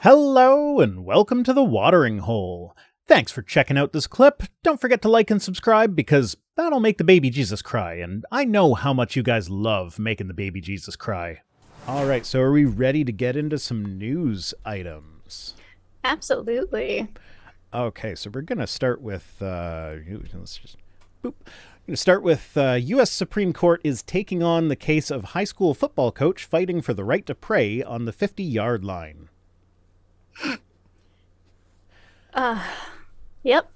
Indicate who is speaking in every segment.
Speaker 1: Hello and welcome to the Watering Hole. Thanks for checking out this clip. Don't forget to like and subscribe because that'll make the baby Jesus cry, and I know how much you guys love making the baby Jesus cry. Alright, so are we ready to get into some news items?
Speaker 2: Absolutely.
Speaker 1: Okay, so we're going to start with, U.S. Supreme Court is taking on the case of high school football coach fighting for the right to pray on the 50-yard line.
Speaker 2: Yep.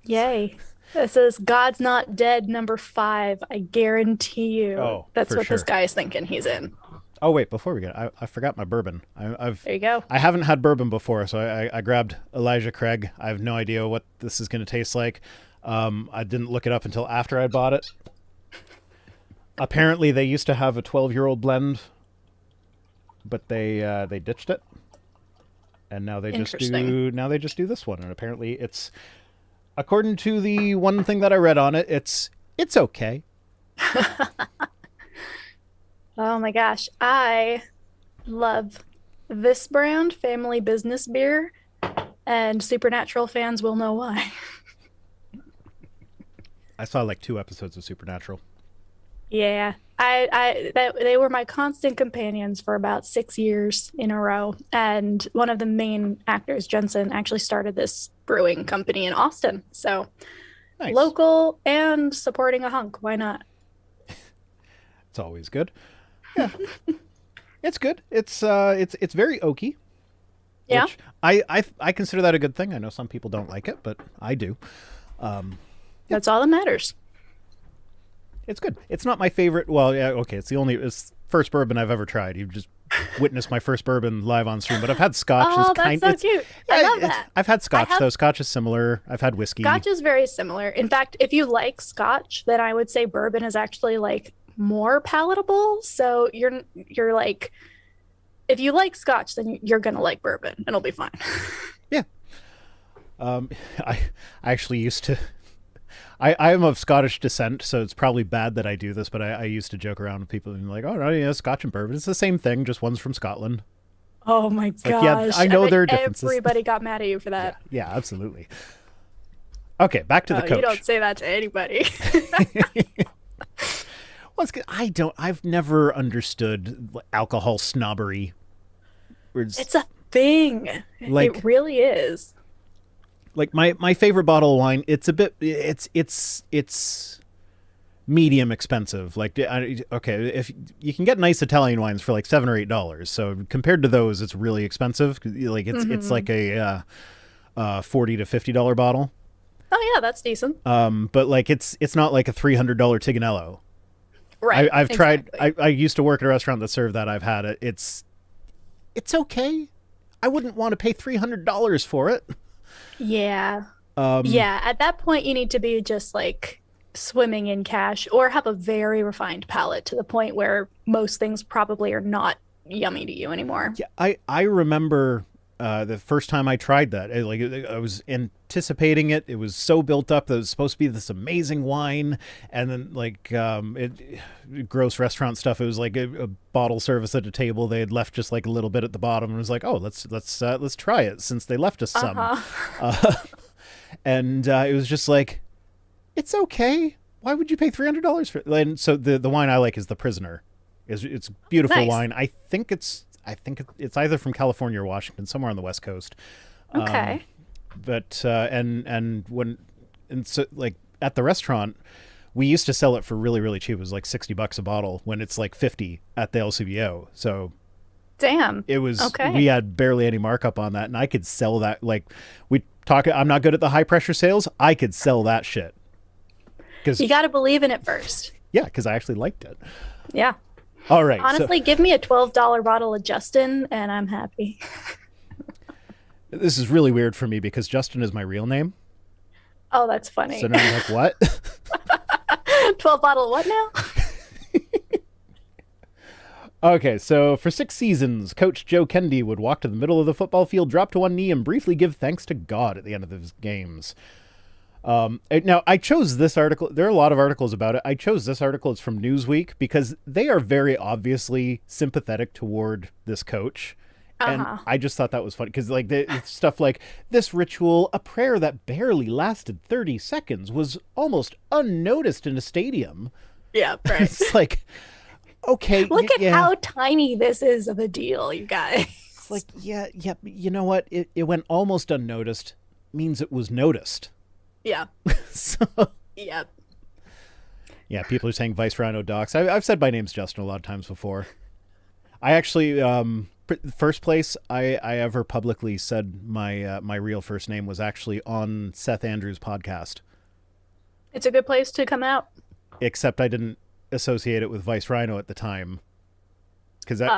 Speaker 2: Yay. This is God's Not Dead number 5. I guarantee you that's what this guy is thinking he's in.
Speaker 1: Oh, wait, before we get I forgot my bourbon.
Speaker 2: There you go.
Speaker 1: I haven't had bourbon before, so I grabbed Elijah Craig. I have no idea what this is going to taste like. I didn't look it up until after I bought it. Apparently, they used to have a 12-year-old blend, but they ditched it. And now they just do this one. And apparently it's, according to the one thing that I read on it, it's okay.
Speaker 2: Oh my gosh. I love this brand, Family Business Beer, and Supernatural fans will know why.
Speaker 1: I saw like 2 episodes of Supernatural.
Speaker 2: Yeah. They were my constant companions for about 6 years in a row. And one of the main actors, Jensen, actually started this brewing company in Austin. So nice. Local and supporting a hunk. Why not?
Speaker 1: It's always good. Yeah. It's good. It's very oaky.
Speaker 2: Yeah.
Speaker 1: Which I consider that a good thing. I know some people don't like it, but I do.
Speaker 2: That's all that matters.
Speaker 1: It's good. It's not my favorite. Well, yeah, okay. It's first bourbon I've ever tried. You've just witnessed my first bourbon live on stream, but I've had Scotch.
Speaker 2: Oh, that's so cute. I love that.
Speaker 1: I've had Scotch, though. Scotch is similar. I've had whiskey.
Speaker 2: Scotch is very similar. In fact, if you like Scotch, then I would say bourbon is actually like more palatable. So you're like, if you like Scotch, then you're going to like bourbon and it'll be fine.
Speaker 1: Yeah. I actually used to... I am of Scottish descent, so it's probably bad that I do this, but I used to joke around with people and be like, oh, no, yeah, Scotch and bourbon. It's the same thing, just one's from Scotland.
Speaker 2: Oh, my gosh.
Speaker 1: Like, yeah, I know there are differences.
Speaker 2: Everybody got mad at you for that.
Speaker 1: Yeah, absolutely. Okay, back to the coach.
Speaker 2: You don't say that to anybody.
Speaker 1: Well, I've never understood alcohol snobbery.
Speaker 2: It's a thing. Like, it really is.
Speaker 1: Like my favorite bottle of wine, it's medium expensive. Like, okay, if you can get nice Italian wines for like $7 or $8, so compared to those, it's really expensive. Like it's like a $40 to $50 bottle.
Speaker 2: Oh yeah, that's decent.
Speaker 1: But like it's not like a $300 Tiganello.
Speaker 2: Right.
Speaker 1: I've tried. I used to work at a restaurant that served that. I've had it. It's okay. I wouldn't want to pay $300 for it.
Speaker 2: Yeah. Yeah. At that point, you need to be just like swimming in cash or have a very refined palate to the point where most things probably are not yummy to you anymore.
Speaker 1: Yeah, I remember the first time I tried that. I was anticipating it. It was so built up that it was supposed to be this amazing wine, and then like gross restaurant stuff. It was like a bottle service at a table. They had left just like a little bit at the bottom, and it was like, oh, let's try it since they left us some. And it was just like, it's okay. Why would you pay $300 for it? And so the wine I like is the Prisoner. It's beautiful wine. I think it's either from California or Washington, somewhere on the West Coast.
Speaker 2: Okay.
Speaker 1: But so like at the restaurant, we used to sell it for really, really cheap. It was like $60 a bottle when it's like 50 at the LCBO. So
Speaker 2: damn,
Speaker 1: it was,
Speaker 2: okay.
Speaker 1: We had barely any markup on that, and I could sell that. Like I'm not good at the high pressure sales. I could sell that shit.
Speaker 2: Because you got to believe in it first.
Speaker 1: Yeah. Cause I actually liked it.
Speaker 2: Yeah.
Speaker 1: All right.
Speaker 2: Honestly, give me a $12 bottle of Justin and I'm happy.
Speaker 1: This is really weird for me because Justin is my real name.
Speaker 2: Oh, that's funny.
Speaker 1: So now I'm like, what?
Speaker 2: 12 bottle of what now?
Speaker 1: Okay, so for 6 seasons, Coach Joe Kennedy would walk to the middle of the football field, drop to one knee, and briefly give thanks to God at the end of his games. Now, I chose this article. There are a lot of articles about it. I chose this article. It's from Newsweek because they are very obviously sympathetic toward this coach. And
Speaker 2: Uh-huh.
Speaker 1: I just thought that was funny because, like, the stuff like this ritual, a prayer that barely lasted 30 seconds, was almost unnoticed in a stadium.
Speaker 2: Yeah, right.
Speaker 1: It's like, okay,
Speaker 2: Look at
Speaker 1: yeah.
Speaker 2: how tiny this is of a deal, you
Speaker 1: It's like,
Speaker 2: guys.
Speaker 1: yeah, you know what? It went almost unnoticed, means it was noticed.
Speaker 2: Yeah.
Speaker 1: So,
Speaker 2: Yeah.
Speaker 1: yeah, people are saying Vice Rhino Docs. I've said my name's Justin a lot of times before. I actually, first place I ever publicly said my real first name was actually on Seth Andrews' podcast.
Speaker 2: It's a good place to come out.
Speaker 1: Except I didn't associate it with Vice Rhino at the time because
Speaker 2: Oh,
Speaker 1: he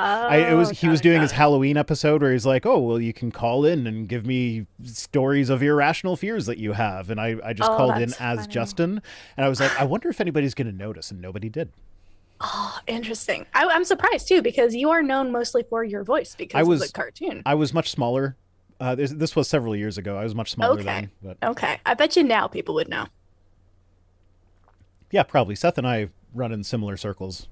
Speaker 2: got
Speaker 1: was
Speaker 2: it,
Speaker 1: doing
Speaker 2: got
Speaker 1: his
Speaker 2: it.
Speaker 1: Halloween episode where he's like, oh well, you can call in and give me stories of irrational fears that you have, and I just
Speaker 2: Oh,
Speaker 1: called in
Speaker 2: that's
Speaker 1: as
Speaker 2: funny.
Speaker 1: Justin, and I was like, I wonder if anybody's going to notice, and nobody did.
Speaker 2: Oh, interesting. I'm surprised too because you are known mostly for your voice
Speaker 1: I
Speaker 2: because of the
Speaker 1: was
Speaker 2: cartoon.
Speaker 1: I was much smaller. This was several years ago. I was much smaller
Speaker 2: Okay.
Speaker 1: then, but
Speaker 2: Okay. I bet you now people would know.
Speaker 1: yeah, probably Seth and I run in similar circles.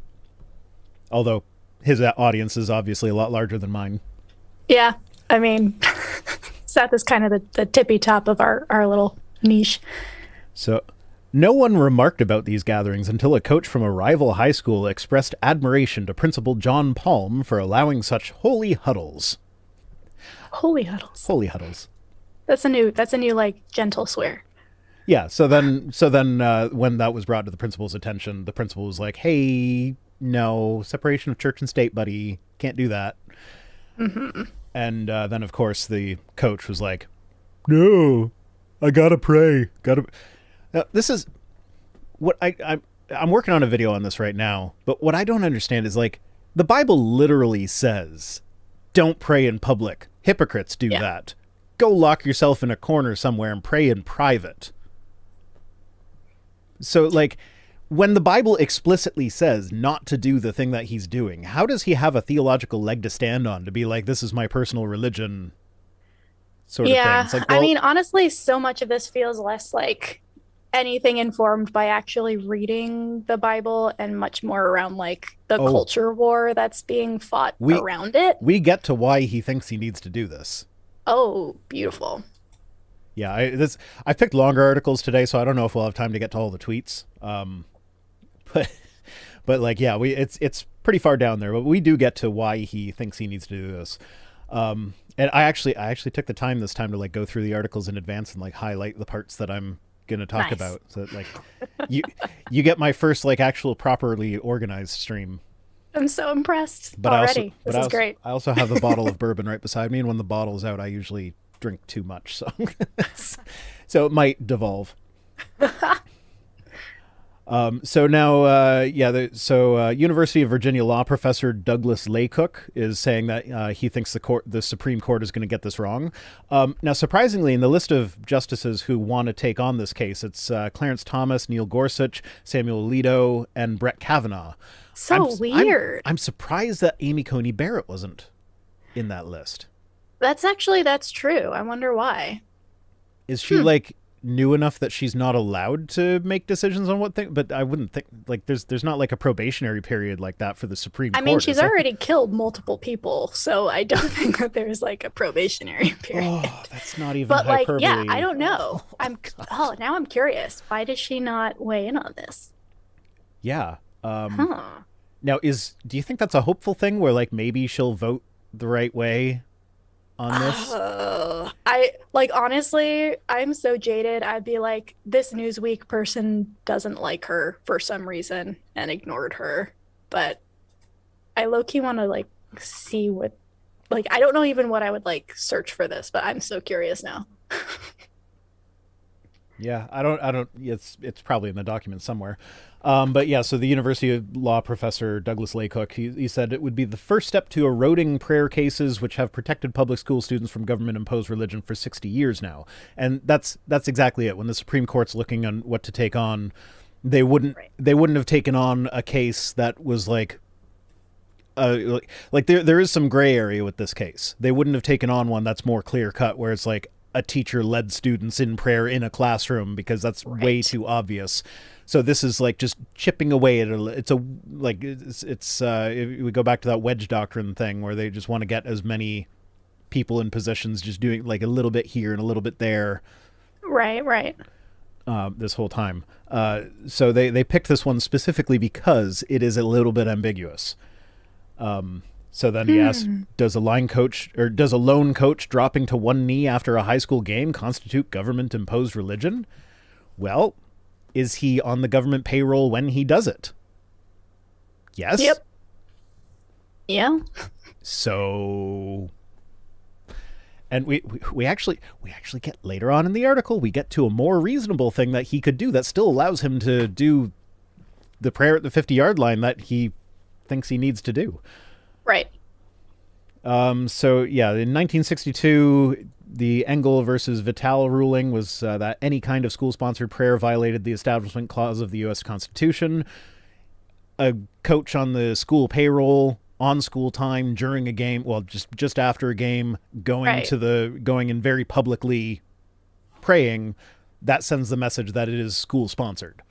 Speaker 1: Although his audience is obviously a lot larger than mine.
Speaker 2: Yeah. I mean, Seth is kind of the tippy top of our little niche.
Speaker 1: So, no one remarked about these gatherings until a coach from a rival high school expressed admiration to Principal John Palm for allowing such holy huddles.
Speaker 2: Holy huddles.
Speaker 1: Holy huddles.
Speaker 2: That's a new like gentle swear.
Speaker 1: Yeah. So then, when that was brought to the principal's attention, the principal was like, "Hey, no separation of church and state, buddy. Can't do that."
Speaker 2: Hmm.
Speaker 1: And then, of course, the coach was like, "No, I gotta pray. Gotta." Now, this is what I'm working on a video on this right now. But what I don't understand is like the Bible literally says, "Don't pray in public. Hypocrites do
Speaker 2: Yeah.
Speaker 1: that. Go lock yourself in a corner somewhere and pray in private." So, like, when the Bible explicitly says not to do the thing that he's doing, how does he have a theological leg to stand on to be like, this is my personal religion sort of thing?
Speaker 2: Yeah.
Speaker 1: It's like,
Speaker 2: I
Speaker 1: well,
Speaker 2: mean, honestly, so much of this feels less like anything informed by actually reading the Bible and much more around like the
Speaker 1: oh,
Speaker 2: culture war that's being fought
Speaker 1: we
Speaker 2: around it.
Speaker 1: we get to why he thinks he needs to do this.
Speaker 2: Oh, beautiful.
Speaker 1: Yeah, I picked longer articles today, so I don't know if we'll have time to get to all the tweets. But like, yeah, it's pretty far down there, but we do get to why he thinks he needs to do this. And I actually took the time this time to like go through the articles in advance and like highlight the parts that I'm gonna talk
Speaker 2: Nice.
Speaker 1: about. So that, like, you you get my first like actual properly organized stream.
Speaker 2: I'm so impressed
Speaker 1: But I also
Speaker 2: already.
Speaker 1: but
Speaker 2: This is great.
Speaker 1: I also have the bottle of bourbon right beside me, and when the bottle's out, I usually drink too much, so so it might devolve. So now, University of Virginia law professor Douglas Laycook is saying that he thinks the Supreme Court is going to get this wrong. Now, surprisingly, in the list of justices who want to take on this case, it's Clarence Thomas, Neil Gorsuch, Samuel Alito, and Brett Kavanaugh.
Speaker 2: So weird.
Speaker 1: I'm surprised that Amy Coney Barrett wasn't in that list.
Speaker 2: That's true. I wonder why.
Speaker 1: Is she like new enough that she's not allowed to make decisions on what thing? But I wouldn't think like there's not like a probationary period like that for the Supreme
Speaker 2: I mean,
Speaker 1: Court,
Speaker 2: she's
Speaker 1: is there?
Speaker 2: already killed multiple people, so I don't think that there's like a probationary period.
Speaker 1: Oh, that's not even
Speaker 2: But like, yeah,
Speaker 1: hyperbole.
Speaker 2: I don't know.
Speaker 1: God.
Speaker 2: Now I'm curious. Why does she not weigh in on this?
Speaker 1: Yeah.
Speaker 2: Huh.
Speaker 1: Now, do you think that's a hopeful thing where like maybe she'll vote the right way on this?
Speaker 2: I like honestly, I'm so jaded. I'd be like, this Newsweek person doesn't like her for some reason and ignored her. But I low key want to like see what, like, I don't know even what I would like search for this, but I'm so curious now.
Speaker 1: Yeah, I don't. It's probably in the document somewhere. But yeah, so the University of Law professor Douglas Laycook, he said it would be the first step to eroding prayer cases, which have protected public school students from government-imposed religion for 60 years now. And that's exactly it. When the Supreme Court's looking on what to take on, they wouldn't
Speaker 2: Right.
Speaker 1: they wouldn't have taken on a case that was like there is some gray area with this case. They wouldn't have taken on one that's more clear cut, where it's like a teacher led students in prayer in a classroom, because that's way
Speaker 2: Right.
Speaker 1: too obvious. So this is like just chipping away at it. It's if we go back to that wedge doctrine thing where they just want to get as many people in positions just doing like a little bit here and a little bit there.
Speaker 2: Right.
Speaker 1: This whole time. So they picked this one specifically because it is a little bit ambiguous. So then he asked, does a lone coach dropping to one knee after a high school game constitute government-imposed religion? Well, is he on the government payroll when he does it? Yes.
Speaker 2: Yep. Yeah.
Speaker 1: So, and we actually get later on in the article, we get to a more reasonable thing that he could do that still allows him to do the prayer at the 50-yard line that he thinks he needs to do.
Speaker 2: Right.
Speaker 1: So yeah, in 1962, the Engel versus Vital ruling was that any kind of school-sponsored prayer violated the Establishment Clause of the U.S. Constitution. A coach on the school payroll on school time during a game, well, just after a game, going and very publicly praying, that sends the message that it is school-sponsored.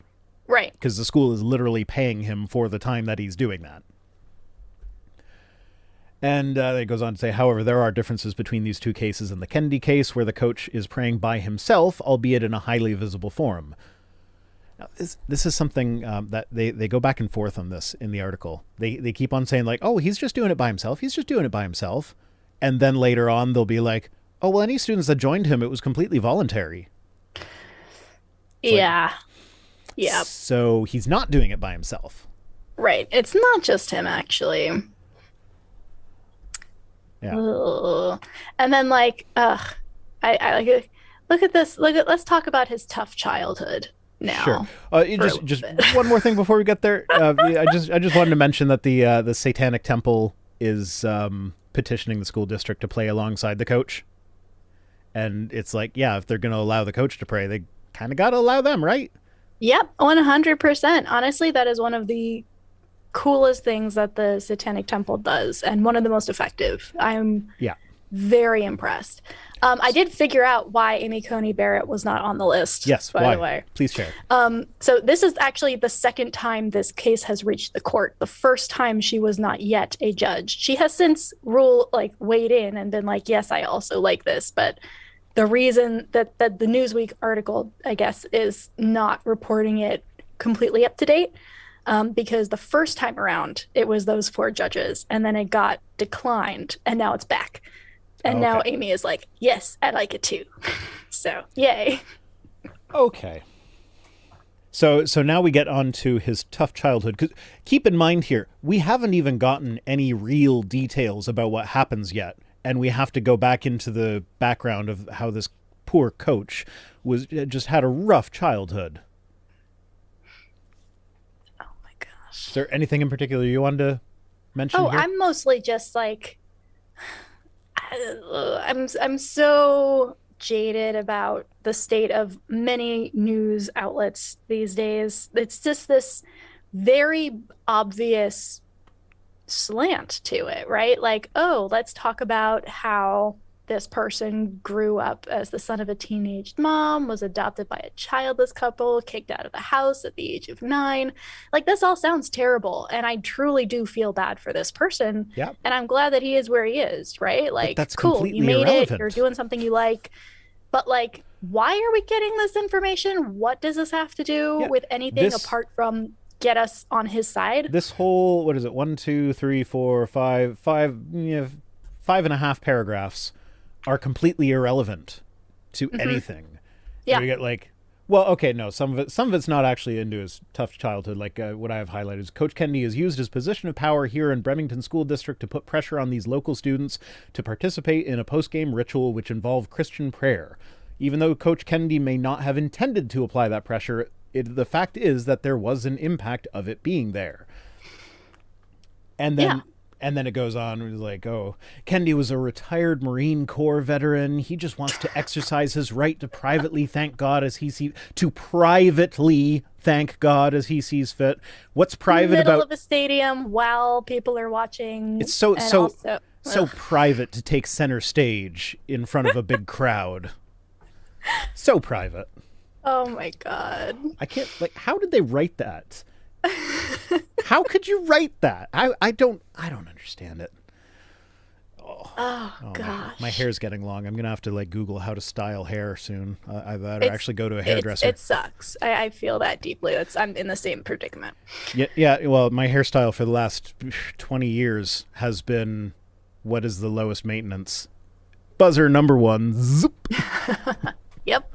Speaker 2: Right.
Speaker 1: Because the school is literally paying him for the time that he's doing that. And it goes on to say, however, there are differences between these two cases and the Kennedy case, where the coach is praying by himself, albeit in a highly visible form. Now, this is something that they go back and forth on this in the article. They keep on saying, like, oh, he's just doing it by himself. He's just doing it by himself. And then later on, they'll be like, oh, well, any students that joined him, it was completely voluntary.
Speaker 2: Yeah. Yeah.
Speaker 1: So he's not doing it by himself.
Speaker 2: Right. It's not just him, actually.
Speaker 1: Yeah.
Speaker 2: Ugh. And then I look at this. Let's talk about his tough childhood now.
Speaker 1: Sure. Just one more thing before we get there. I just wanted to mention that the Satanic Temple is petitioning the school district to play alongside the coach. And it's like, yeah, if they're going to allow the coach to pray, they kind of got to allow them, right?
Speaker 2: Yep, 100%. Honestly, that is one of the coolest things that the Satanic Temple does, and one of the most effective. I'm very impressed. I did figure out why Amy Coney Barrett was not on the list.
Speaker 1: Yes,
Speaker 2: by the way.
Speaker 1: Please share.
Speaker 2: So this is actually the second time this case has reached the court. The first time she was not yet a judge. She has since weighed in and been like, yes, I also like this, but the reason that the Newsweek article, I guess, is not reporting it completely up to date, because the first time around, it was those 4 judges, and then it got declined, and now it's back. And now Amy is like, yes, I like it too. So, yay.
Speaker 1: Okay. So now we get on to his tough childhood. 'Cause keep in mind here, we haven't even gotten any real details about what happens yet. And we have to go back into the background of how this poor coach just had a rough childhood.
Speaker 2: Oh my gosh.
Speaker 1: Is there anything in particular you wanted to mention here?
Speaker 2: I'm mostly just like, I'm so jaded about the state of many news outlets these days. It's just this very obvious slant to it, right? Like, oh, let's talk about how this person grew up as the son of a teenage mom, was adopted by a childless couple, kicked out of the house at the age of 9. Like, this all sounds terrible, and I truly do feel bad for this person.
Speaker 1: Yep.
Speaker 2: And I'm glad that he is where he is, right? Like,
Speaker 1: that's
Speaker 2: cool, you made
Speaker 1: irrelevant.
Speaker 2: it, you're doing something you like, but like, why are we getting this information? What does this have to do with anything apart from get us on his side?
Speaker 1: This whole, what is it, 1, 2, 3, 4, 5, 5.5 paragraphs are completely irrelevant to anything.
Speaker 2: Yeah.
Speaker 1: You get like, well, okay, no, some of it's not actually into his tough childhood. Like what I have highlighted is Coach Kennedy has used his position of power here in Bremerton School District to put pressure on these local students to participate in a post-game ritual which involved Christian prayer. Even though Coach Kennedy may not have intended to apply that pressure, the fact is that there was an impact of it being there. And then it goes on, it was like, oh, Kennedy was a retired Marine Corps veteran. He just wants to exercise his right to privately thank God as he sees fit. What's private
Speaker 2: in the middle
Speaker 1: about
Speaker 2: of a stadium while people are watching?
Speaker 1: It's so private to take center stage in front of a big crowd. So private.
Speaker 2: Oh my God.
Speaker 1: I can't, like, how did they write that? How could you write that? I don't understand it.
Speaker 2: Oh
Speaker 1: My
Speaker 2: gosh.
Speaker 1: hair's getting long. I'm gonna have to like Google how to style hair soon. I better
Speaker 2: It's
Speaker 1: actually go to a
Speaker 2: it's
Speaker 1: hairdresser.
Speaker 2: it sucks. I feel that deeply. I'm in the same predicament.
Speaker 1: Yeah, yeah. Well, my hairstyle for the last 20 years has been what is the lowest maintenance? Buzzer number one. Zoop.
Speaker 2: Yep.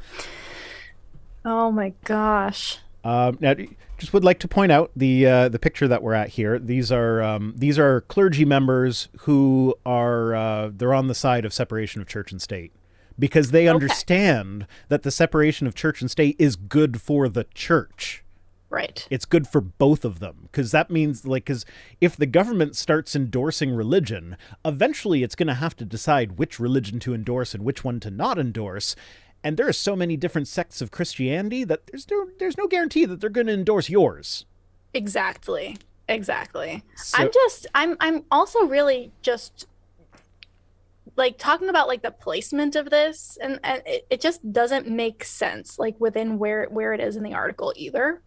Speaker 2: Oh my gosh.
Speaker 1: Now, just would like to point out the picture that we're at here. These are clergy members who are they're on the side of separation of church and state because they
Speaker 2: Okay.
Speaker 1: understand that the separation of church and state is good for the church.
Speaker 2: Right.
Speaker 1: It's good for both of them because that means like because if the government starts endorsing religion, eventually it's going to have to decide which religion to endorse and which one to not endorse. And there are so many different sects of Christianity that there's no guarantee that they're going to endorse yours.
Speaker 2: Exactly. Exactly.
Speaker 1: So
Speaker 2: I'm also really just like talking about like the placement of this and it just doesn't make sense like within where it is in the article either.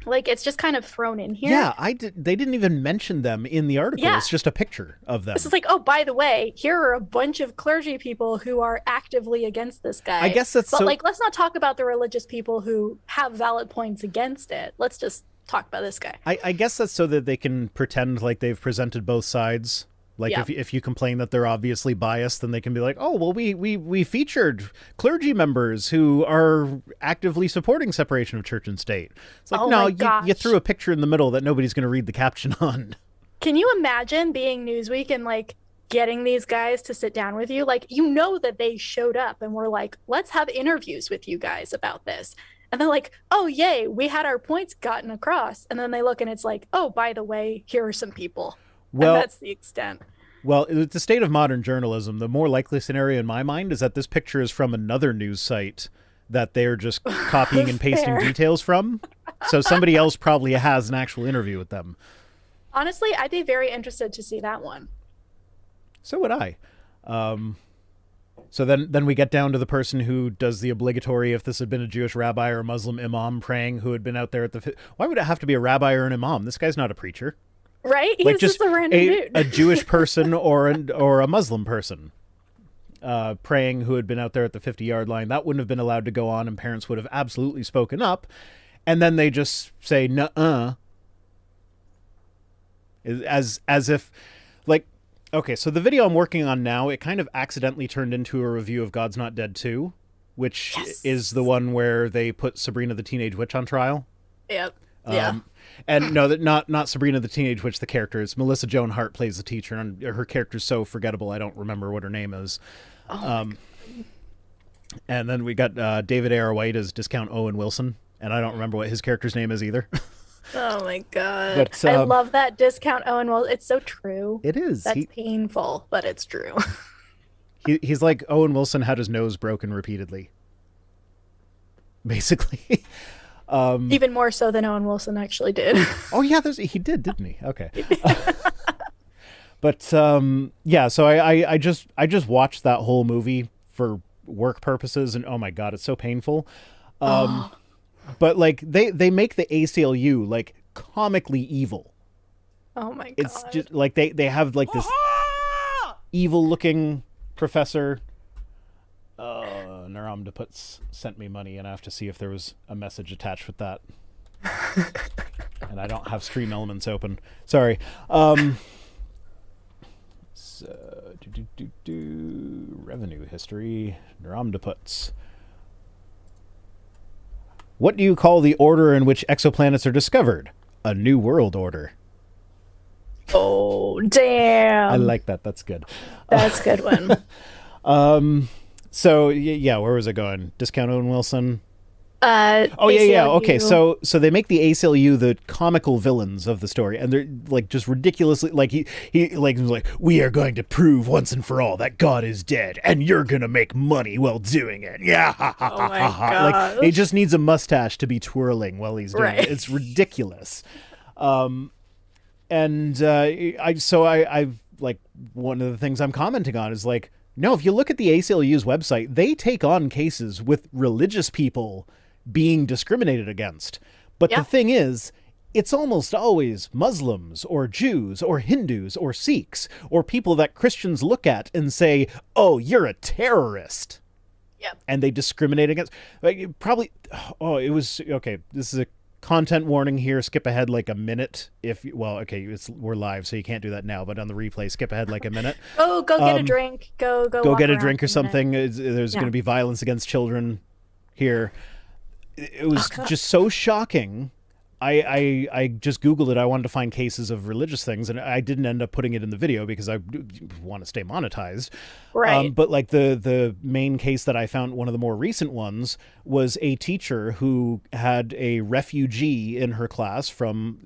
Speaker 2: Like it's just kind of thrown in here.
Speaker 1: yeah, they didn't even mention them in the article.
Speaker 2: Yeah.
Speaker 1: It's just a picture of them.
Speaker 2: This is like, oh, by the way, here are a bunch of clergy people who are actively against this guy.
Speaker 1: I guess that's
Speaker 2: but
Speaker 1: so.
Speaker 2: like, let's not talk about the religious people who have valid points against it. Let's just talk about this guy.
Speaker 1: I guess that's so that they can pretend like they've presented both sides. Like
Speaker 2: Yeah.
Speaker 1: if you complain that they're obviously biased, then they can be like, oh well, we featured clergy members who are actively supporting separation of church and state. It's like
Speaker 2: Oh
Speaker 1: no,
Speaker 2: my
Speaker 1: you
Speaker 2: gosh.
Speaker 1: threw a picture in the middle that nobody's going to read the caption on.
Speaker 2: Can you imagine being Newsweek and like getting these guys to sit down with you? Like, you know that they showed up and were like, let's have interviews with you guys about this. And they're like, oh, yay, we had our points gotten across. And then they look and it's like, oh, by the way, here are some people.
Speaker 1: Well,
Speaker 2: and that's the extent.
Speaker 1: Well, with the state of modern journalism, the more likely scenario in my mind is that this picture is from another news site that they're just copying and pasting
Speaker 2: Fair.
Speaker 1: details from. So somebody else probably has an actual interview with them.
Speaker 2: Honestly, I'd be very interested to see that one.
Speaker 1: So would I. So then we get down to the person who does the obligatory, if this had been a Jewish rabbi or a Muslim imam praying who had been out there at the... Why would it have to be a rabbi or an imam? This guy's not a preacher.
Speaker 2: Right? He's
Speaker 1: Like
Speaker 2: just a random dude.
Speaker 1: a Jewish person or a Muslim person praying who had been out there at the 50-yard line. That wouldn't have been allowed to go on, and parents would have absolutely spoken up. And then they just say, nuh-uh. As if, like, okay, so the video I'm working on now, it kind of accidentally turned into a review of God's Not Dead 2, which
Speaker 2: Yes.
Speaker 1: is the one where they put Sabrina the Teenage Witch on trial.
Speaker 2: Yep. Yeah.
Speaker 1: And no, that not Sabrina the Teenage Witch, the character. It's Melissa Joan Hart plays the teacher, and her character's so forgettable, I don't remember what her name is. And then we got David A.R. White as Discount Owen Wilson, and I don't remember what his character's name is either.
Speaker 2: Oh my God.
Speaker 1: But,
Speaker 2: I love that discount Owen. Well, it's so true.
Speaker 1: It is.
Speaker 2: That's painful, but it's true.
Speaker 1: He's like Owen Wilson had his nose broken repeatedly. Basically.
Speaker 2: Even more so than Owen Wilson actually did.
Speaker 1: Oh yeah, he did, didn't he? Okay. But yeah, so I just watched that whole movie for work purposes, and oh my God, it's so painful. But like they make the ACLU like comically evil.
Speaker 2: Oh my God.
Speaker 1: It's just like they have like this evil looking professor. Naramdaputs sent me money, and I have to see if there was a message attached with that. And I don't have Stream Elements open. Sorry. So, revenue history. Naramdaputs. What do you call the order in which exoplanets are discovered? A new world order.
Speaker 2: Oh, damn.
Speaker 1: I like that. That's good.
Speaker 2: That's a good one.
Speaker 1: So yeah, where was it going? Discount Owen Wilson.
Speaker 2: Oh
Speaker 1: Yeah. Okay, so they make the ACLU the comical villains of the story, and they're like just ridiculously like he like was like, we are going to prove once and for all that God is dead, and you're gonna make money while doing it. Yeah.
Speaker 2: Oh my
Speaker 1: Like
Speaker 2: gosh.
Speaker 1: he just needs a mustache to be twirling while he's doing
Speaker 2: Right.
Speaker 1: it. It's ridiculous. And I've like one of the things I'm commenting on is like, no, if you look at the ACLU's website, they take on cases with religious people being discriminated against. But
Speaker 2: Yeah.
Speaker 1: the thing is, It's almost always Muslims or Jews or Hindus or Sikhs or people that Christians look at and say, oh, you're a terrorist.
Speaker 2: Yep.
Speaker 1: And they discriminate against, like, probably, oh, it was, okay, this is a content warning here. Skip ahead like a minute. We're live, so you can't do that now, but on the replay, skip ahead like a minute.
Speaker 2: Go get a drink. Go
Speaker 1: get a drink or something. There's going to be violence against children here. It was just so shocking. I just Googled it. I wanted to find cases of religious things, and I didn't end up putting it in the video because I want to stay monetized.
Speaker 2: Right.
Speaker 1: But like the main case that I found, one of the more recent ones, was a teacher who had a refugee in her class from,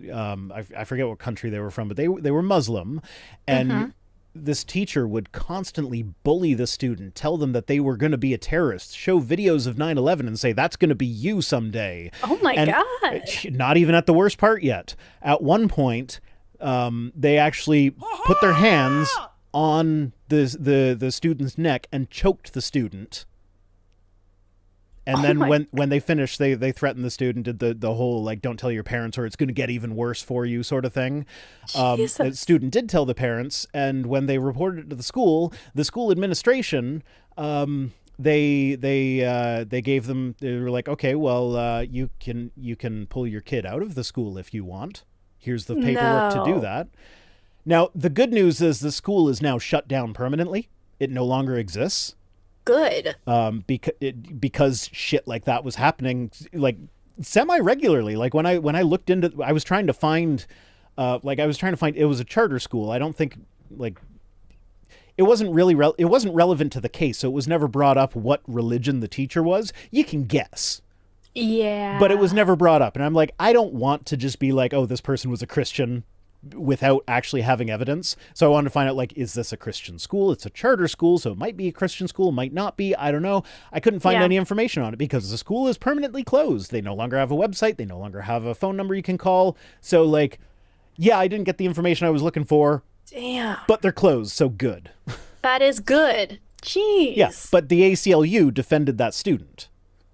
Speaker 1: I forget what country they were from, but they were Muslim. And this teacher would constantly bully the student, tell them that they were going to be a terrorist, show videos of 9/11 and say, that's going to be you someday.
Speaker 2: Oh my God.
Speaker 1: Not even at the worst part yet. At one point, they actually put their hands on the student's neck and choked the student. And then when they finished, they threatened the student, did the whole, like, don't tell your parents or it's going to get even worse for you sort of thing. The student did tell the parents, and when they reported it to the school administration, they gave them, they were like, okay, well, you can pull your kid out of the school if you want. Here's the paperwork to do that. Now, the good news is the school is now shut down permanently. It no longer exists.
Speaker 2: Good.
Speaker 1: Because shit like that was happening, like, semi-regularly. Like when I looked into, I was trying to find, it was a charter school. I don't think, like, it wasn't really it wasn't relevant to the case, so it was never brought up what religion the teacher was. You can guess.
Speaker 2: Yeah.
Speaker 1: But it was never brought up, and I'm like, I don't want to just be like, oh, this person was a Christian, without actually having evidence. So I wanted to find out, like, is this a Christian school? It's a charter school, so it might be a Christian school, might not be. I don't know. I couldn't find any information on it because the school is permanently closed. They no longer have a website. They no longer have a phone number you can call. So, like, yeah, I didn't get the information I was looking for.
Speaker 2: Damn.
Speaker 1: But they're closed, so good.
Speaker 2: That is good. Jeez.
Speaker 1: Yeah, but the ACLU defended that student.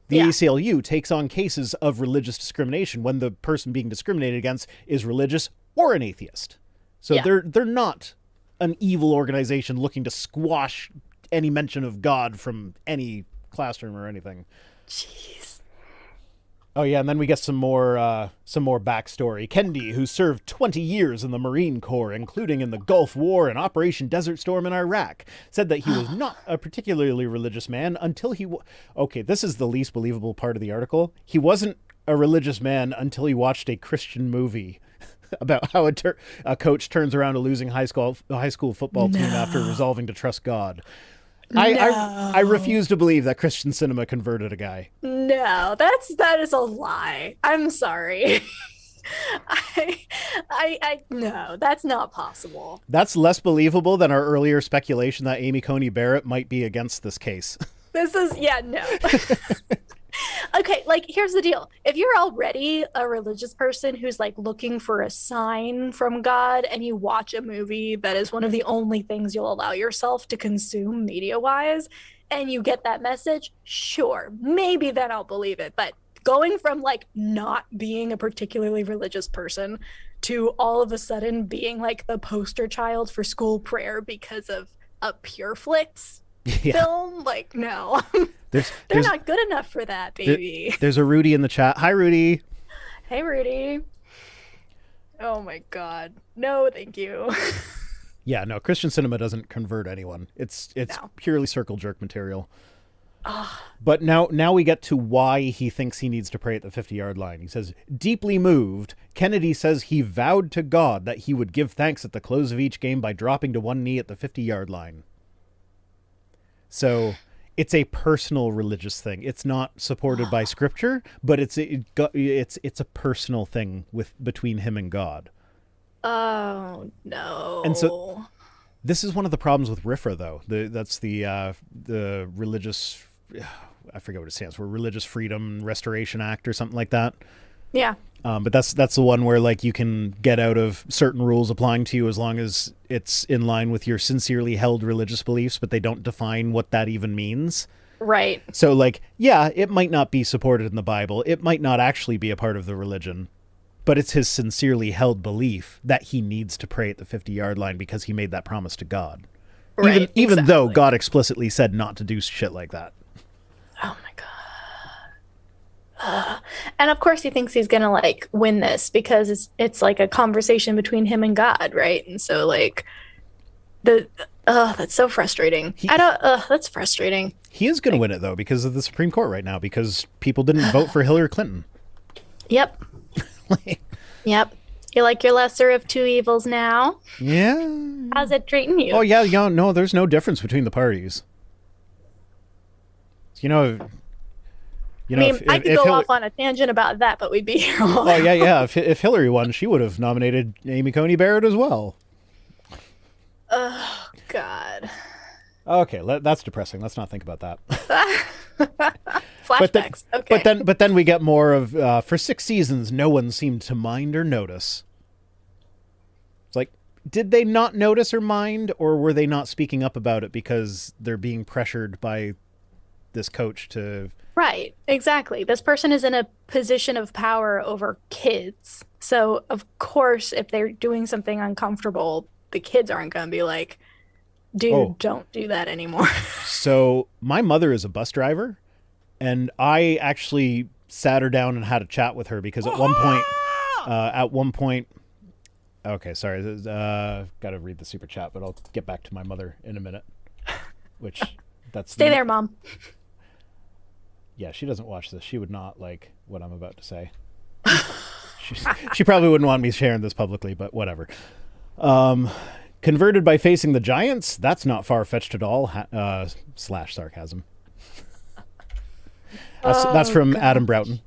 Speaker 1: The ACLU takes on cases of religious discrimination when the person being discriminated against is religious or an atheist. So they're not an evil organization looking to squash any mention of God from any classroom or anything.
Speaker 2: Jeez.
Speaker 1: Oh yeah, and then we get some more backstory. Kendi, who served 20 years in the Marine Corps, including in the Gulf War and Operation Desert Storm in Iraq, said that he was not a particularly religious man until he... Okay, this is the least believable part of the article. He wasn't a religious man until he watched a Christian movie about how a coach turns around a losing high school football team after resolving to trust God. I refuse to believe that Christian cinema converted a guy.
Speaker 2: No, that is a lie. I'm sorry. No, that's not possible.
Speaker 1: That's less believable than our earlier speculation that Amy Coney Barrett might be against this case.
Speaker 2: This is, no. Okay, like, here's the deal. If you're already a religious person who's, like, looking for a sign from God and you watch a movie that is one of the only things you'll allow yourself to consume media-wise, and you get that message, sure, maybe then I'll believe it. But going from, like, not being a particularly religious person to all of a sudden being, like, the poster child for school prayer because of a Pure Flix film, like, no. They're not good enough for that, baby.
Speaker 1: There's a Rudy in the chat. Hi, Rudy.
Speaker 2: Hey, Rudy. Oh my God. No, thank you.
Speaker 1: Yeah, no, Christian cinema doesn't convert anyone. It's purely circle jerk material. But now we get to why he thinks he needs to pray at the 50-yard line. He says, deeply moved, Kennedy says he vowed to God that he would give thanks at the close of each game by dropping to one knee at the 50-yard line. So it's a personal religious thing. It's not supported by scripture, but it's a personal thing between him and God.
Speaker 2: Oh no!
Speaker 1: And so this is one of the problems with RFRA, though. That's the religious, I forget what it stands for, Religious Freedom Restoration Act or something like that.
Speaker 2: Yeah.
Speaker 1: But that's the one where, like, you can get out of certain rules applying to you as long as it's in line with your sincerely held religious beliefs, but they don't define what that even means.
Speaker 2: Right.
Speaker 1: So, like, yeah, it might not be supported in the Bible. It might not actually be a part of the religion, but it's his sincerely held belief that he needs to pray at the 50-yard line because he made that promise to God.
Speaker 2: Right.
Speaker 1: Even though God explicitly said not to do shit like that.
Speaker 2: Oh my God. And of course he thinks he's gonna like win this because it's like a conversation between him and God, right? And so like that's so frustrating. That's frustrating.
Speaker 1: He is gonna win it though because of the Supreme Court right now, because people didn't vote for Hillary Clinton.
Speaker 2: Yep. Yep. You're like your lesser of two evils now.
Speaker 1: Yeah.
Speaker 2: How's it treating you?
Speaker 1: Oh yeah, no, there's no difference between the parties. I mean,
Speaker 2: I could go off on a tangent about that, but we'd be here all
Speaker 1: Oh, yeah. If Hillary won, she would have nominated Amy Coney Barrett as well.
Speaker 2: Oh, God.
Speaker 1: Okay, that's depressing. Let's not think about that.
Speaker 2: Flashbacks.
Speaker 1: But then we get more of, for 6 seasons, no one seemed to mind or notice. It's like, did they not notice or mind, or were they not speaking up about it because they're being pressured by this coach to...
Speaker 2: Right, exactly. This person is in a position of power over kids. So, of course, if they're doing something uncomfortable, the kids aren't going to be like, dude, don't do that anymore.
Speaker 1: So, my mother is a bus driver, and I actually sat her down and had a chat with her because at one point, okay, sorry, got to read the super chat, but I'll get back to my mother in a minute. Stay
Speaker 2: there, Mom.
Speaker 1: Yeah, she doesn't watch this. She would not like what I'm about to say. She probably wouldn't want me sharing this publicly, but whatever. Converted by facing the Giants? That's not far-fetched at all. / sarcasm. That's from God. Adam Broughton.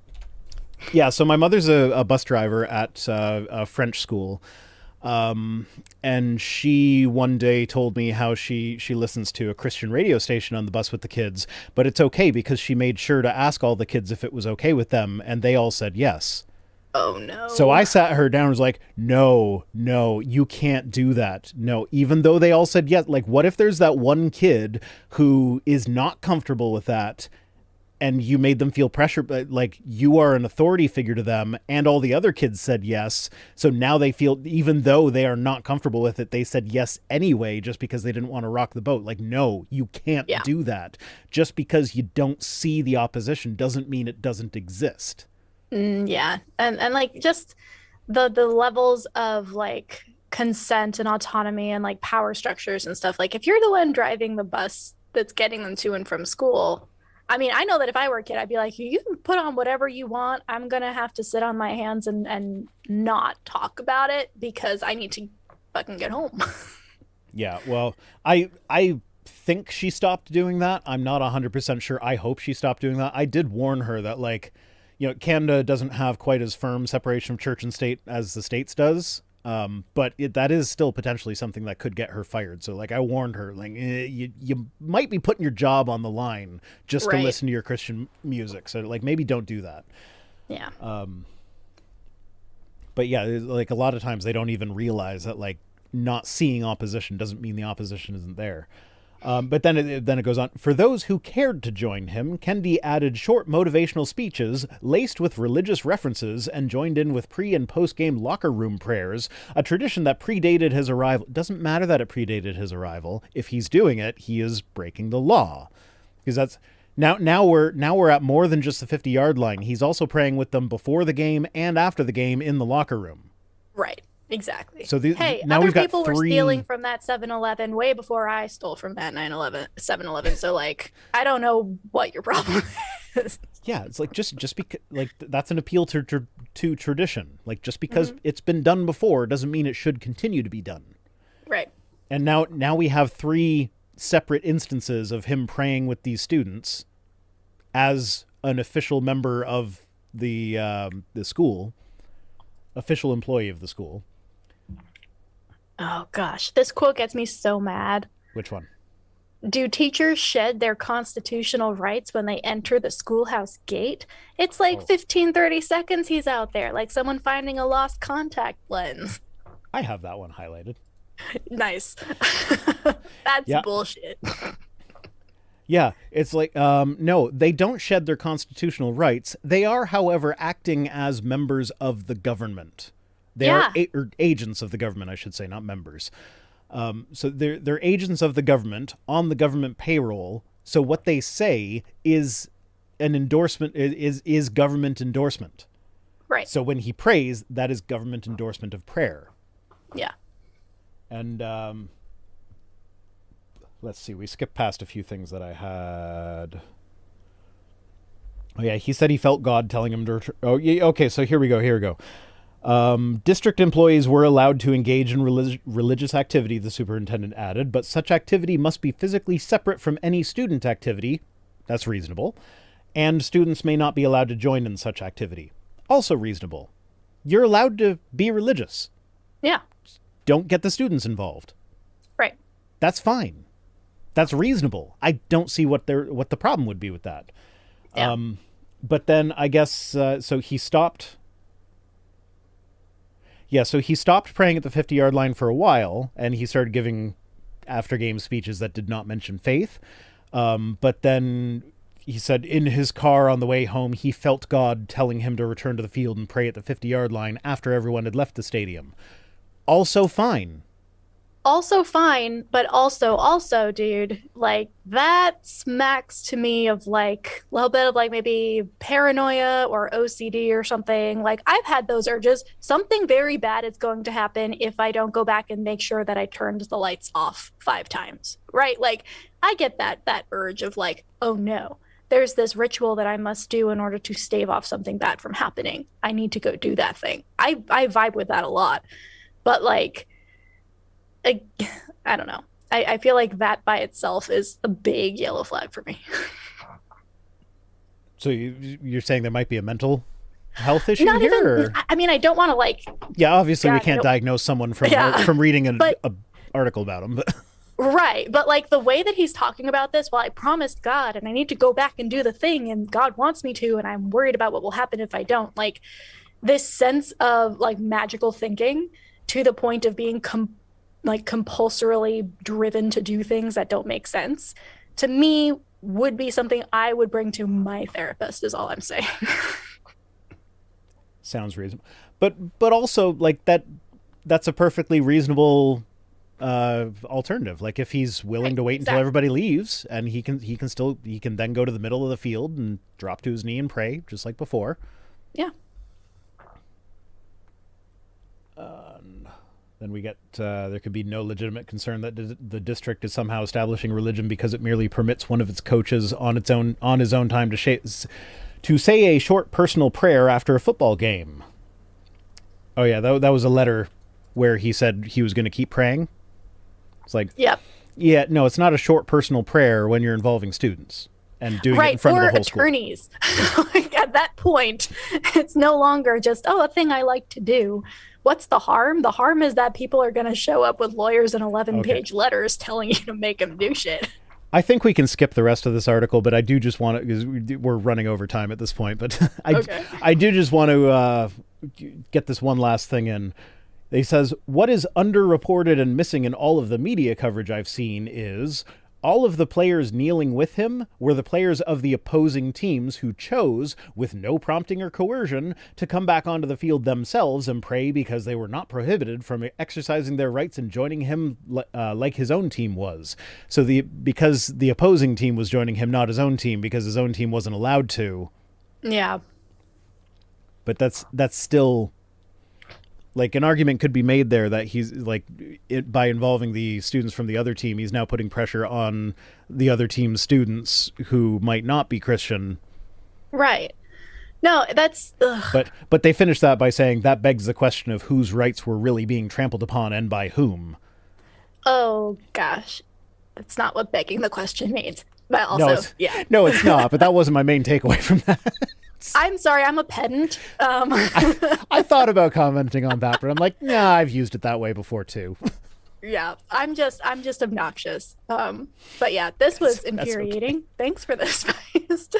Speaker 1: Yeah, so my mother's a bus driver at a French school. And she one day told me how she listens to a Christian radio station on the bus with the kids, but it's okay because she made sure to ask all the kids if it was okay with them, and they all said yes.
Speaker 2: Oh, no.
Speaker 1: So I sat her down and was like, no, you can't do that. No, even though they all said yes, like, what if there's that one kid who is not comfortable with that, and you made them feel pressure, but like you are an authority figure to them, and all the other kids said yes. So now they feel, even though they are not comfortable with it, they said yes anyway, just because they didn't want to rock the boat. Like, no, you can't do that. Just because you don't see the opposition doesn't mean it doesn't exist.
Speaker 2: Yeah. And like just the levels of like consent and autonomy and like power structures and stuff. Like if you're the one driving the bus that's getting them to and from school, I mean, I know that if I were a kid, I'd be like, you can put on whatever you want. I'm going to have to sit on my hands and not talk about it because I need to fucking get home.
Speaker 1: Yeah, well, I think she stopped doing that. I'm not 100% sure. I hope she stopped doing that. I did warn her that, like, you know, Canada doesn't have quite as firm separation of church and state as the States does. But that is still potentially something that could get her fired. So, like, I warned her, like, you might be putting your job on the line just to listen to your Christian music. So, like, maybe don't do that.
Speaker 2: Yeah.
Speaker 1: But yeah, like a lot of times they don't even realize that, like, not seeing opposition doesn't mean the opposition isn't there. But then it goes on. For those who cared to join him, Kendi added short motivational speeches laced with religious references and joined in with pre- and post-game locker room prayers, a tradition that predated his arrival. It doesn't matter that it predated his arrival. If he's doing it, he is breaking the law. Because that's now we're at more than just the 50-yard line. He's also praying with them before the game and after the game in the locker room.
Speaker 2: Right. Exactly.
Speaker 1: So
Speaker 2: now other people were stealing from that 7-Eleven way before I stole from that 7-Eleven. So, like, I don't know what your problem is.
Speaker 1: Yeah, it's like just because, like, that's an appeal to tradition. Like, just because it's been done before doesn't mean it should continue to be done.
Speaker 2: Right.
Speaker 1: And now we have 3 separate instances of him praying with these students as an official member of the school, official employee of the school.
Speaker 2: Oh, gosh. This quote gets me so mad.
Speaker 1: Which one?
Speaker 2: Do teachers shed their constitutional rights when they enter the schoolhouse gate? It's like 15-30 seconds he's out there, like someone finding a lost contact lens.
Speaker 1: I have that one highlighted.
Speaker 2: Nice. That's bullshit.
Speaker 1: Yeah, it's like no, they don't shed their constitutional rights. They are, however, acting as members of the government. They are
Speaker 2: Yeah.
Speaker 1: or agents of the government, I should say, not members. So they're agents of the government on the government payroll. So what they say is an endorsement, is government endorsement.
Speaker 2: Right.
Speaker 1: So when he prays, that is government endorsement of prayer.
Speaker 2: Yeah.
Speaker 1: And let's see, we skipped past a few things that I had. Oh yeah, he said he felt God telling him to. Oh yeah, okay. So here we go. Here we go. District employees were allowed to engage in religious activity, the superintendent added, but such activity must be physically separate from any student activity. That's reasonable. And students may not be allowed to join in such activity. Also reasonable. You're allowed to be religious.
Speaker 2: Yeah.
Speaker 1: Don't get the students involved.
Speaker 2: Right.
Speaker 1: That's fine. That's reasonable. I don't see what the problem would be with that.
Speaker 2: Yeah.
Speaker 1: But then I guess so he stopped. Yeah, so he stopped praying at the 50-yard line for a while, and he started giving after-game speeches that did not mention faith. But then he said in his car on the way home, he felt God telling him to return to the field and pray at the 50-yard line after everyone had left the stadium. Also fine.
Speaker 2: Also fine, but also, dude, like that smacks to me of like a little bit of like maybe paranoia or OCD or something. Like I've had those urges. Something very bad is going to happen if I don't go back and make sure that I turned the lights off 5 times, right? Like I get that urge of like, oh no, there's this ritual that I must do in order to stave off something bad from happening. I need to go do that thing. I vibe with that a lot, but like I don't know. I feel like that by itself is a big yellow flag for me.
Speaker 1: So you're saying there might be a mental health issue
Speaker 2: Not
Speaker 1: here?
Speaker 2: even. I mean, I don't want to like.
Speaker 1: Yeah, obviously we
Speaker 2: God,
Speaker 1: can't diagnose someone from reading an article about him. But
Speaker 2: right, but like the way that he's talking about this, well, I promised God, and I need to go back and do the thing, and God wants me to, and I'm worried about what will happen if I don't. Like this sense of like magical thinking to the point of being like compulsorily driven to do things that don't make sense, to me would be something I would bring to my therapist, is all I'm saying.
Speaker 1: Sounds reasonable. But also like that's a perfectly reasonable alternative. Like if he's willing to wait until everybody leaves, and he can then go to the middle of the field and drop to his knee and pray just like before.
Speaker 2: Yeah.
Speaker 1: Then we get there could be no legitimate concern that the district is somehow establishing religion because it merely permits one of its coaches on his own time to say a short personal prayer after a football game. Oh yeah, that was a letter where he said he was going to keep praying. It's like,
Speaker 2: yep.
Speaker 1: Yeah, no, it's not a short personal prayer when you're involving students and doing it in front of the whole
Speaker 2: attorneys. Like at that point, it's no longer just a thing I like to do. What's the harm? The harm is that people are going to show up with lawyers and 11-page letters telling you to make them do shit.
Speaker 1: I think we can skip the rest of this article, but I do just want to, because we're running over time at this point, but I do just want to get this one last thing in. He says, what is underreported and missing in all of the media coverage I've seen is all of the players kneeling with him were the players of the opposing teams who chose, with no prompting or coercion, to come back onto the field themselves and pray because they were not prohibited from exercising their rights and joining him like his own team was. So because the opposing team was joining him, not his own team, because his own team wasn't allowed to.
Speaker 2: Yeah.
Speaker 1: But that's still... Like, an argument could be made there that he's, like, by involving the students from the other team, he's now putting pressure on the other team's students who might not be Christian.
Speaker 2: Right. No, that's... Ugh.
Speaker 1: But they finish that by saying that begs the question of whose rights were really being trampled upon and by whom.
Speaker 2: Oh, gosh. That's not what begging the question means. But also,
Speaker 1: No, it's not, but that wasn't my main takeaway from that.
Speaker 2: I'm sorry, I'm a pedant.
Speaker 1: I thought about commenting on that, but I'm like, nah, I've used it that way before too.
Speaker 2: Yeah, I'm just obnoxious. But yeah, this was infuriating. Okay. Thanks for this, Feist.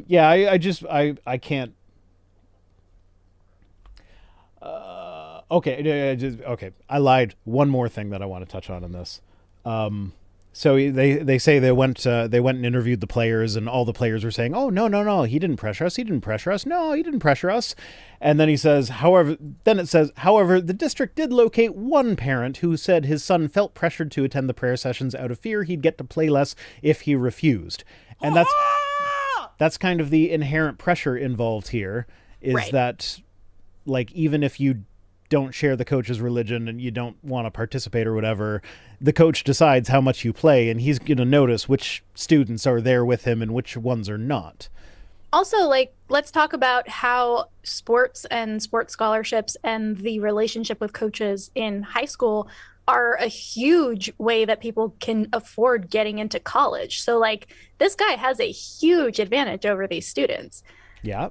Speaker 1: Yeah, I can't. Okay, okay. I lied. One more thing that I want to touch on in this. So they say they went and interviewed the players, and all the players were saying, "Oh, no, he didn't pressure us. He didn't pressure us. No, he didn't pressure us." And then he says, "However, the district did locate one parent who said his son felt pressured to attend the prayer sessions out of fear he'd get to play less if he refused." And that's kind of the inherent pressure involved here, is
Speaker 2: Right.
Speaker 1: that, like, even if you don't share the coach's religion and you don't want to participate or whatever, the coach decides how much you play, and he's going to notice which students are there with him and which ones are not.
Speaker 2: Also, like, let's talk about how sports and sports scholarships and the relationship with coaches in high school are a huge way that people can afford getting into college. So, like, this guy has a huge advantage over these students.
Speaker 1: Yeah.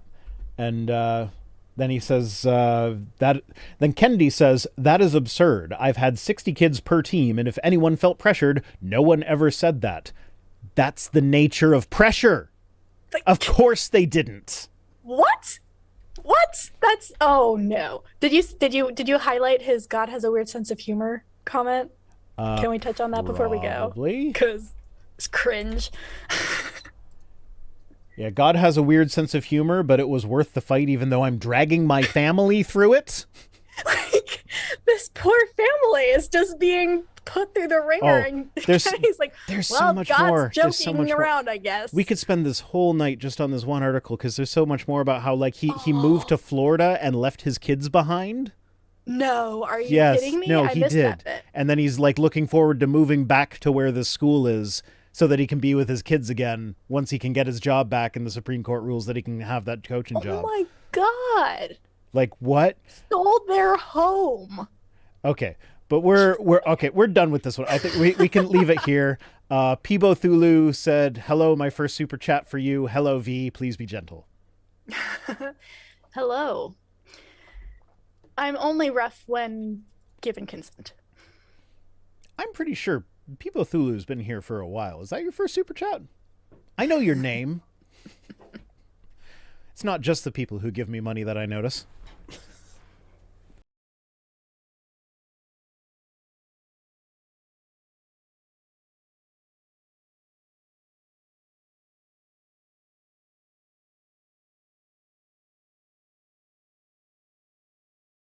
Speaker 1: And then he says then Kennedy says, "That is absurd. I've had 60 kids per team, and if anyone felt pressured, no one ever said that. That's the nature of pressure."
Speaker 2: Like,
Speaker 1: of course they didn't.
Speaker 2: What? What? That's, oh no. Did you highlight his "God has a weird sense of humor" comment? Can we touch on that before we go?
Speaker 1: Probably.
Speaker 2: Because it's cringe.
Speaker 1: Yeah, God has a weird sense of humor, but it was worth the fight even though I'm dragging my family through it.
Speaker 2: Like, this poor family is just being put through the ringer, and he's like,
Speaker 1: there's
Speaker 2: well,
Speaker 1: so much
Speaker 2: God's
Speaker 1: more.
Speaker 2: joking
Speaker 1: There's so much
Speaker 2: around,
Speaker 1: more.
Speaker 2: I guess.
Speaker 1: We could spend this whole night just on this one article, because there's so much more about how, like, he moved to Florida and left his kids behind.
Speaker 2: No, are you
Speaker 1: Yes,
Speaker 2: kidding me?
Speaker 1: no,
Speaker 2: I
Speaker 1: he
Speaker 2: missed
Speaker 1: did.
Speaker 2: that bit.
Speaker 1: And then he's, like, looking forward to moving back to where the school is so that he can be with his kids again once he can get his job back and the Supreme Court rules that he can have that coaching job.
Speaker 2: Oh my God.
Speaker 1: Like, what?
Speaker 2: Sold their home.
Speaker 1: Okay, but we're done with this one. I think we can leave it here. Peebo Thulu said, "Hello, my first super chat for you. Hello, V. Please be gentle."
Speaker 2: Hello. I'm only rough when given consent.
Speaker 1: I'm pretty sure Peebo Thulu's been here for a while. Is that your first super chat? I know your name. It's not just the people who give me money that I notice.